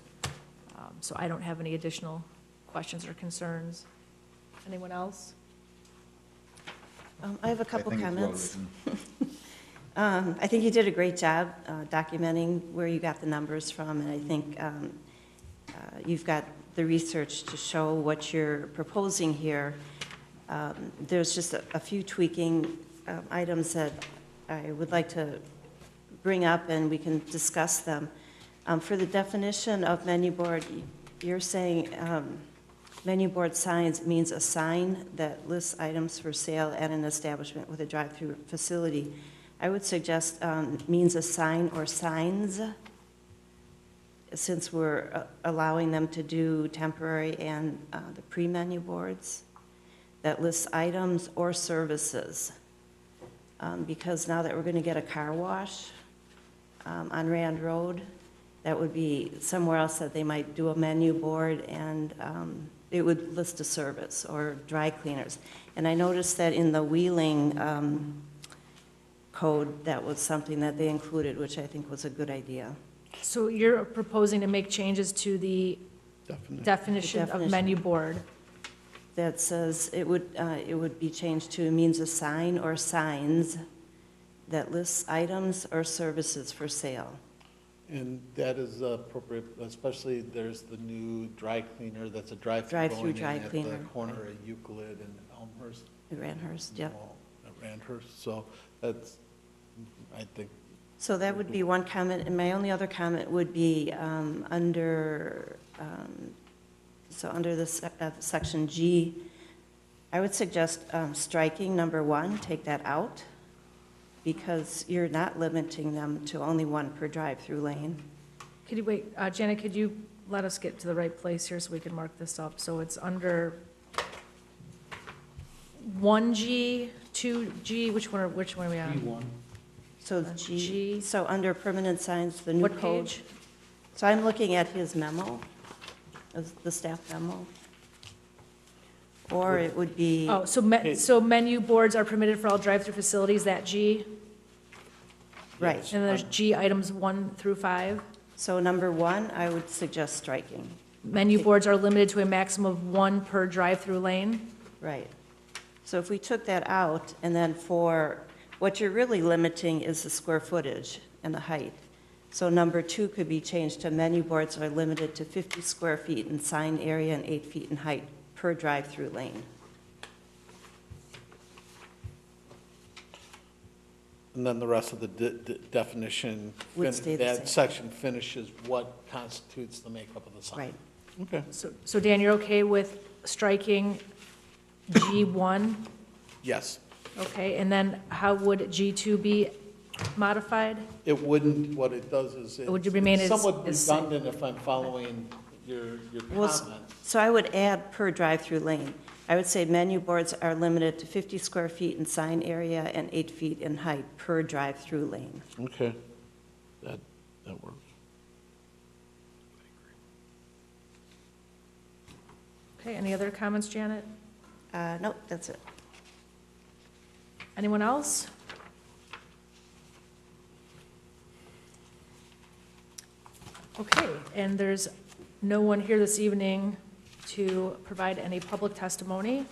So I don't have any additional questions or concerns. Anyone else? I have a couple I think it's comments. well-written. I think you did a great job documenting where you got the numbers from, and I think you've got the research to show what you're proposing here. There's just a few tweaking items that I would like to bring up, and we can discuss them. For the definition of menu board, you're saying menu board signs means a sign that lists items for sale at an establishment with a drive-through facility. I would suggest means a sign or signs, since we're allowing them to do temporary and the pre-menu boards that lists items or services. Because now that we're going to get a car wash on Rand Road, that would be somewhere else that they might do a menu board, and it would list a service, or dry cleaners. And I noticed that in the Wheeling code, that was something that they included, which I think was a good idea. So you're proposing to make changes to the definition of definition. menu board. That says it would be changed to means a sign or signs that lists items or services for sale. And that is appropriate, especially there's the new dry cleaner, that's a drive-through Drive-through going in dry at the cleaner. corner of Euclid and Elmhurst. Ranhurst, yep. Mall At Randhurst, so that's, I think, So that would be one comment, and my only other comment would be under this section G, I would suggest striking number 1, take that out, because you're not limiting them to only one per drive-through lane. Could you wait, Janet, could you let us get to the right place here so we can mark this up? So it's under 1G, 2G, which one are we on? B1. So G. G, so under permanent signs, the new What code. page? So I'm looking at his memo, the staff memo. Or it would be, Oh, so menu boards are permitted for all drive-through facilities, that G? right. And then there's G items 1 through 5? So number 1, I would suggest striking. Menu boards are limited to a maximum of 1 per drive-through lane? Right. So if we took that out, and then for, what you're really limiting is the square footage and the height. So number 2 could be changed to menu boards are limited to 50 square feet in sign area and 8 feet in height per drive-through lane. and then the rest of the definition, Would stay the same. that section finishes what constitutes the makeup of the sign. Right. Okay, So Dan, you're okay with striking G1? yes. Okay, and then how would G2 be modified? It wouldn't, what it does is It would it's remain as- somewhat as same. redundant if I'm following your Well, comment. so I would add per drive-through lane. I would say menu boards are limited to 50 square feet in sign area and 8 feet in height per drive-through lane. Okay, that works. Okay, any other comments, Janet? Nope, that's it. Anyone else? Okay, and there's no one here this evening to provide any public testimony.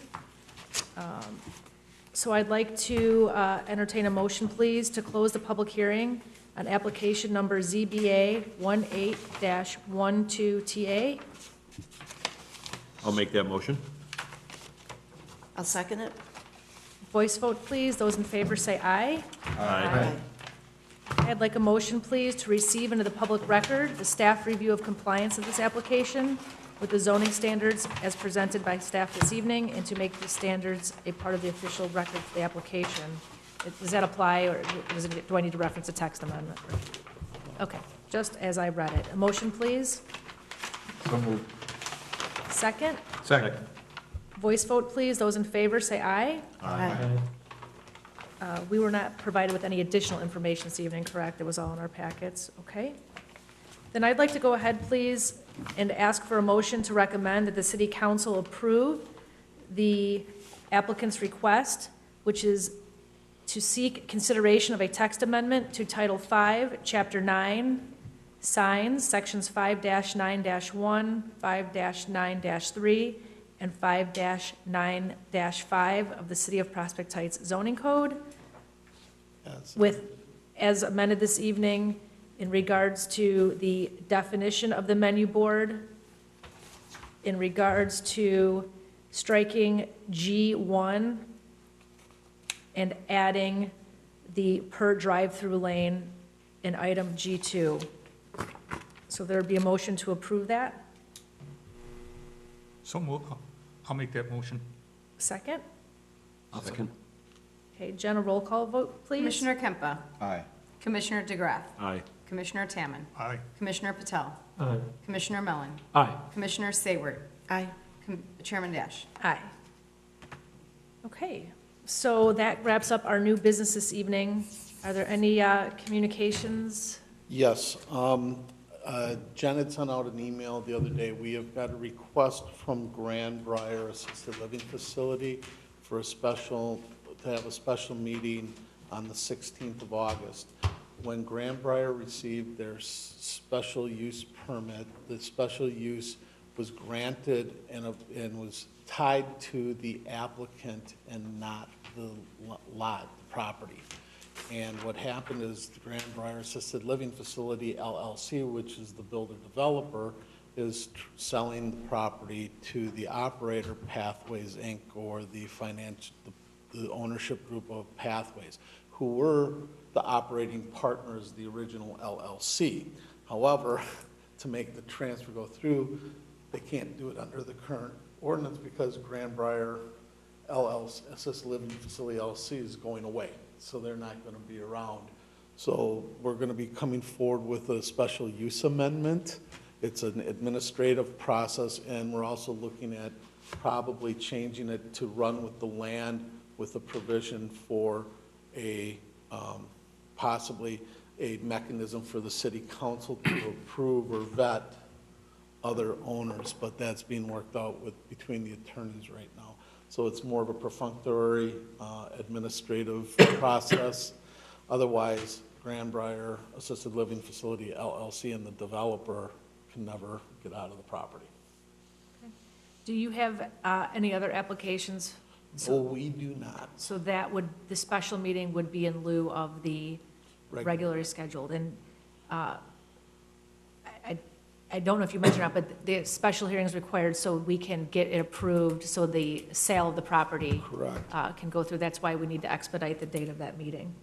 So I'd like to entertain a motion, please, to close the public hearing on application number ZBA 18-12TA. I'll make that motion. I'll second it. Voice vote, please. Those in favor say aye. Aye. I'd like a motion, please, to receive into the public record the staff review of compliance of this application with the zoning standards as presented by staff this evening, and to make the standards a part of the official record for the application. Does that apply, or do I need to reference a text amendment? Okay, just as I read it. A motion, please? So moved. Second? Second. Voice vote, please. Those in favor say aye. Aye. We were not provided with any additional information this evening, correct? It was all in our packets, okay? Then I'd like to go ahead, please, and ask for a motion to recommend that the city council approve the applicant's request, which is to seek consideration of a text amendment to Title V, Chapter 9, Signs, Sections 5-9-1, 5-9-3, and 5-9-5 of the City of Prospect Heights zoning code, with, as amended this evening, in regards to the definition of the menu board, in regards to striking G1 and adding the per drive-through lane in item G2. So there'd be a motion to approve that. So I'll make that motion. Second? Second. Okay, Jen, a roll call vote, please. Commissioner Kempa. Aye. Commissioner DeGraff. Aye. Commissioner Tamman. Aye. Commissioner Patel. Aye. Commissioner Mellon. Aye. Commissioner Sayward. Aye. Chairman Dash. Aye. Okay, so that wraps up our new business this evening. Are there any communications? Yes, Janet sent out an email the other day. We have got a request from Grand Briar Assisted Living Facility for to have a special meeting on the 16th of August. When Grand Briar received their special use permit, the special use was granted and was tied to the applicant and not the lot, the property. And what happened is the Grand Briar Assisted Living Facility LLC, which is the builder developer, is selling the property to the operator Pathways Inc. or the ownership group of Pathways, who were the operating partners, the original LLC. However, to make the transfer go through, they can't do it under the current ordinance because Grand Briar LLC, Assisted Living Facility LLC, is going away, so they're not going to be around. So we're going to be coming forward with a special use amendment. It's an administrative process, and we're also looking at probably changing it to run with the land with a provision for a, possibly a mechanism for the city council to approve or vet other owners, but that's being worked out between the attorneys right now. So it's more of a perfunctory administrative process. Otherwise, Grand Briar Assisted Living Facility LLC and the developer can never get out of the property. Do you have any other applications? No, we do not. So that would, the special meeting would be in lieu of the regularly scheduled. And I don't know if you mentioned that, but the special hearing is required so we can get it approved, so the sale of the property can go through. That's why we need to expedite the date of that meeting.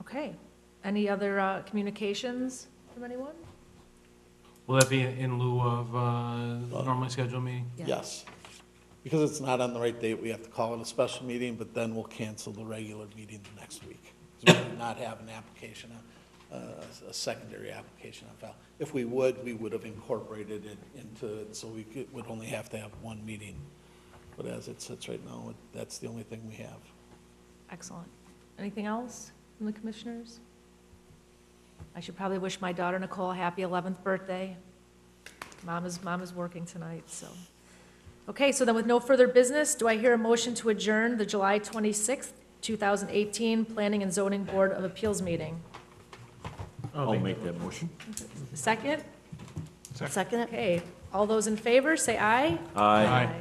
Okay. Any other communications from anyone? Will that be in lieu of normally scheduled meeting? Yes. Because it's not on the right date, we have to call it a special meeting, but then we'll cancel the regular meeting the next week. Because we do not have an application, a secondary application on file. If we would have incorporated it into it, so we would only have to have one meeting. But as it sits right now, that's the only thing we have. Excellent. Anything else from the commissioners? I should probably wish my daughter Nicole a happy 11th birthday. Mom is working tonight, so. Okay, so then with no further business, do I hear a motion to adjourn the July 26th, 2018 Planning and Zoning Board of Appeals meeting? I'll make that motion. Second? Second it? Okay, all those in favor, say aye. Aye. Aye.